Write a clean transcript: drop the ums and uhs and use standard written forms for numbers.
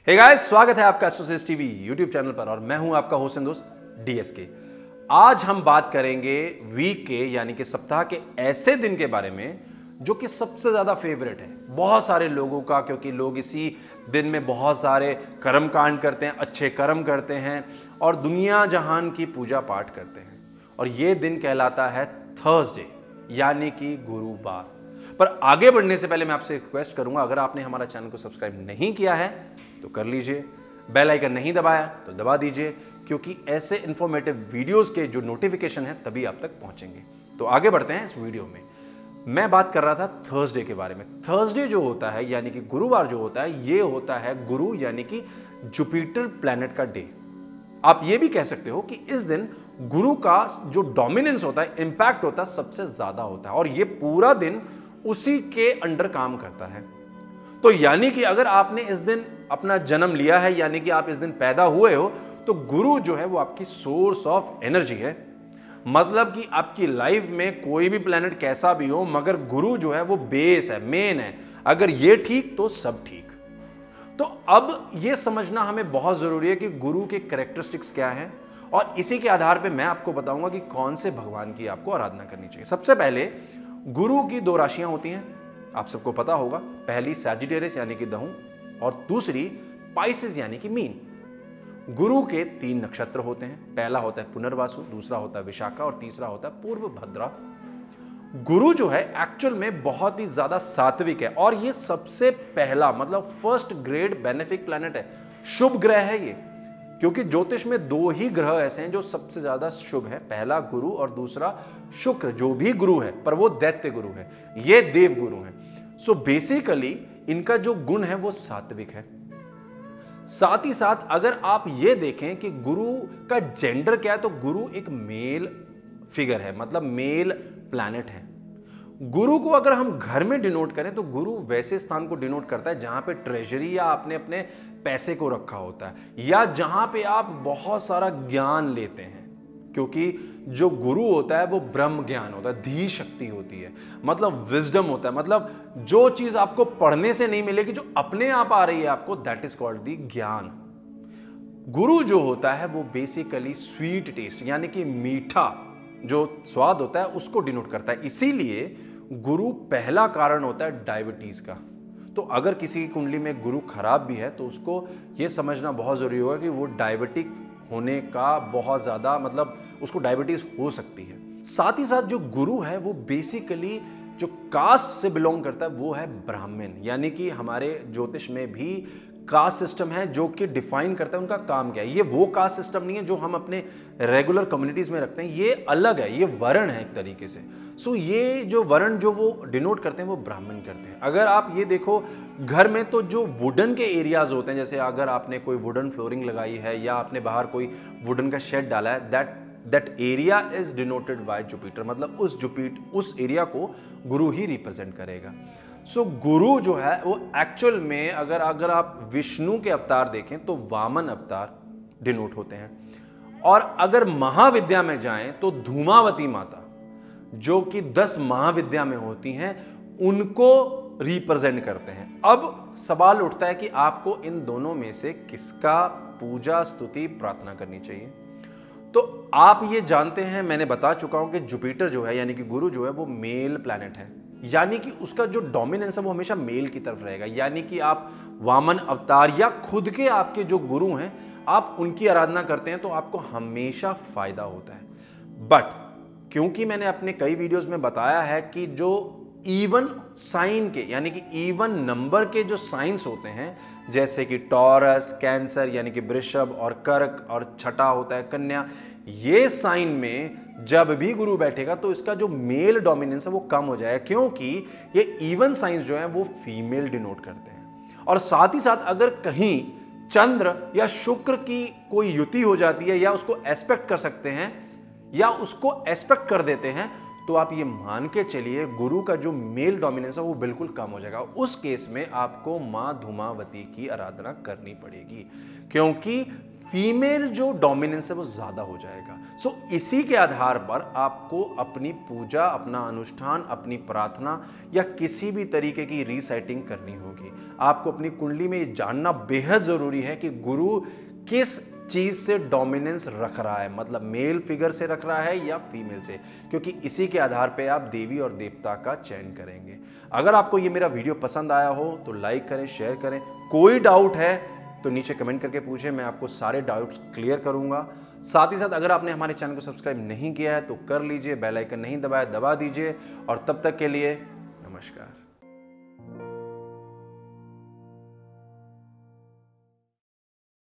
Hey guys, स्वागत है आपका एस्ट्रोसिस टीवी यूट्यूब चैनल पर और मैं हूं आपका होस्ट एंड दोस्त डीएसके। आज हम बात करेंगे वीक के यानी कि सप्ताह के ऐसे दिन के बारे में जो कि सबसे ज्यादा फेवरेट है बहुत सारे लोगों का, क्योंकि लोग इसी दिन में बहुत सारे कर्म कांड करते हैं, अच्छे कर्म करते हैं और दुनिया जहान की पूजा पाठ करते हैं। और यह दिन कहलाता है थर्सडे यानी कि गुरुवार। पर आगे बढ़ने से पहले मैं आपसे रिक्वेस्ट करूंगा, अगर आपने हमारा चैनल को सब्सक्राइब नहीं किया है तो कर लीजिए, बेल आइकन नहीं दबाया तो दबा दीजिए, क्योंकि ऐसे इंफॉर्मेटिव वीडियोस के जो नोटिफिकेशन है तभी आप तक पहुंचेंगे। तो आगे बढ़ते हैं इस वीडियो में। मैं बात कर रहा था थर्सडे के बारे में। थर्सडे जो होता है यानी कि गुरुवार जो होता है, ये होता है गुरु यानी कि जुपिटर प्लैनेट का डे। आप ये भी कह सकते हो कि इस दिन गुरु का जो डोमिनेंस होता है, इंपैक्ट होता है, सबसे ज्यादा होता है और ये पूरा दिन उसी के अंडर काम करता है। तो यानी कि अगर आपने इस दिन अपना जन्म लिया है यानी कि आप इस दिन पैदा हुए हो, तो गुरु जो है वो आपकी सोर्स ऑफ एनर्जी है। मतलब कि आपकी लाइफ में कोई भी प्लैनेट कैसा भी हो, मगर गुरु जो है वो बेस है, मेन है। अगर ये ठीक तो सब ठीक। तो अब ये समझना हमें बहुत जरूरी है कि गुरु के कैरेक्टरिस्टिक्स क्या हैं और इसी के आधार पे मैं आपको बताऊंगा कि कौन से भगवान की आपको आराधना करनी चाहिए। सबसे पहले गुरु की दो राशियां होती हैं, आप सबको पता होगा। पहली सैजिटेरियस यानी कि दहू और दूसरी पाइसेस यानी कि मीन। गुरु के 3 नक्षत्र होते हैं। पहला होता है पुनर्वासु, दूसरा होता है विशाखा और तीसरा होता है पूर्व भद्रा। गुरु जो है एक्चुअल में बहुत ही ज्यादा सात्विक है और ये सबसे पहला मतलब फर्स्ट ग्रेड बेनिफिक प्लैनेट है, शुभ ग्रह है ये। क्योंकि ज्योतिष में 2 ही ग्रह ऐसे हैं जो सबसे ज्यादा शुभ है, पहला गुरु और दूसरा शुक्र, जो भी गुरु है पर वो दैत्य गुरु है, ये देव गुरु है। सो बेसिकली इनका जो गुण है वो सात्विक है। साथ ही साथ अगर आप ये देखें कि गुरु का जेंडर क्या है, तो गुरु एक मेल फिगर है, मतलब मेल प्लैनेट है। गुरु को अगर हम घर में डिनोट करें तो गुरु वैसे स्थान को डिनोट करता है जहां पे ट्रेजरी या आपने अपने पैसे को रखा होता है या जहां पे आप बहुत सारा ज्ञान लेते हैं। क्योंकि जो गुरु होता है वो ब्रह्म ज्ञान होता है, धी शक्ति होती है, मतलब विजडम होता है। मतलब जो चीज आपको पढ़ने से नहीं मिलेगी, जो अपने आप आ रही है आपको, दैट इज कॉल्ड दी ज्ञान। गुरु जो होता है वो बेसिकली स्वीट टेस्ट यानी कि मीठा जो स्वाद होता है उसको डिनोट करता है। इसीलिए गुरु पहला कारण होता है डायबिटीज का। तो अगर किसी की कुंडली में गुरु खराब भी है तो उसको यह समझना बहुत जरूरी होगा कि वो डायबिटिक होने का बहुत ज्यादा, मतलब उसको डायबिटीज हो सकती है। साथ ही साथ जो गुरु है वो बेसिकली जो कास्ट से बिलोंग करता है वो है ब्राह्मण। यानी कि हमारे ज्योतिष में भी कास्ट सिस्टम है जो कि डिफाइन करता है उनका काम क्या है। ये वो कास्ट सिस्टम नहीं है जो हम अपने रेगुलर कम्युनिटीज में रखते हैं, ये अलग है, ये वर्ण है एक तरीके से। सो ये जो वर्ण जो वो डिनोट करते हैं वो ब्राह्मण करते हैं। अगर आप ये देखो घर में तो जो वुडन के एरियाज होते हैं, जैसे अगर आपने कोई वुडन फ्लोरिंग लगाई है या आपने बाहर कोई वुडन का शेड डाला है, that area is denoted by Jupiter. मतलब उस एरिया को गुरु ही रिप्रेजेंट करेगा। सो गुरु जो है वो एक्चुअल में अगर आप विष्णु के अवतार देखें तो वामन अवतार डिनोट होते हैं। और अगर महाविद्या में जाएं तो धूमावती माता जो कि 10 महाविद्या में होती हैं उनको रिप्रेजेंट करते हैं। अब सवाल उठता है कि आपको इन दोनों में से किसका पूजा स्तुति प्रार्थना करनी चाहिए। तो आप ये जानते हैं, मैंने बता चुका हूं कि जुपिटर जो है यानी कि गुरु जो है वो मेल प्लैनेट है, यानी कि उसका जो डोमिनेंस है वो हमेशा मेल की तरफ रहेगा। यानी कि आप वामन अवतार या खुद के आपके जो गुरु हैं आप उनकी आराधना करते हैं तो आपको हमेशा फायदा होता है। बट क्योंकि मैंने अपने कई वीडियोस में बताया है कि जो इवन साइन के यानी कि इवन नंबर के जो साइंस होते हैं, जैसे कि टॉरस, कैंसर यानी कि वृषभ और कर्क, और छठा होता है कन्या, ये साइन में जब भी गुरु बैठेगा तो इसका जो मेल डोमिनेंस है वो कम हो जाएगा, क्योंकि ये इवन साइंस जो है वो फीमेल डिनोट करते हैं। और साथ ही साथ अगर कहीं चंद्र या शुक्र की कोई युति हो जाती है या उसको एस्पेक्ट कर सकते हैं या उसको एस्पेक्ट कर देते हैं, तो आप ये मान के चलिए गुरु का जो मेल डोमिनेंस है वो बिल्कुल कम हो जाएगा। उस केस में आपको मां धूमावती की आराधना करनी पड़ेगी, क्योंकि फीमेल जो डोमिनेंस है वो ज्यादा हो जाएगा। सो इसी के आधार पर आपको अपनी पूजा, अपना अनुष्ठान, अपनी प्रार्थना या किसी भी तरीके की रीसेटिंग करनी होगी। आपको अपनी कुंडली में ये जानना बेहद जरूरी है कि गुरु किस चीज से डोमिनेंस रख रहा है, मतलब मेल फिगर से रख रहा है या फीमेल से, क्योंकि इसी के आधार पे आप देवी और देवता का चयन करेंगे। अगर आपको ये मेरा वीडियो पसंद आया हो तो लाइक करें, शेयर करें। कोई डाउट है तो नीचे कमेंट करके पूछें, मैं आपको सारे डाउट्स क्लियर करूंगा। साथ ही साथ अगर आपने हमारे चैनल को सब्सक्राइब नहीं किया है तो कर लीजिए, बेल आइकन नहीं दबाया दबा दीजिए। और तब तक के लिए नमस्कार।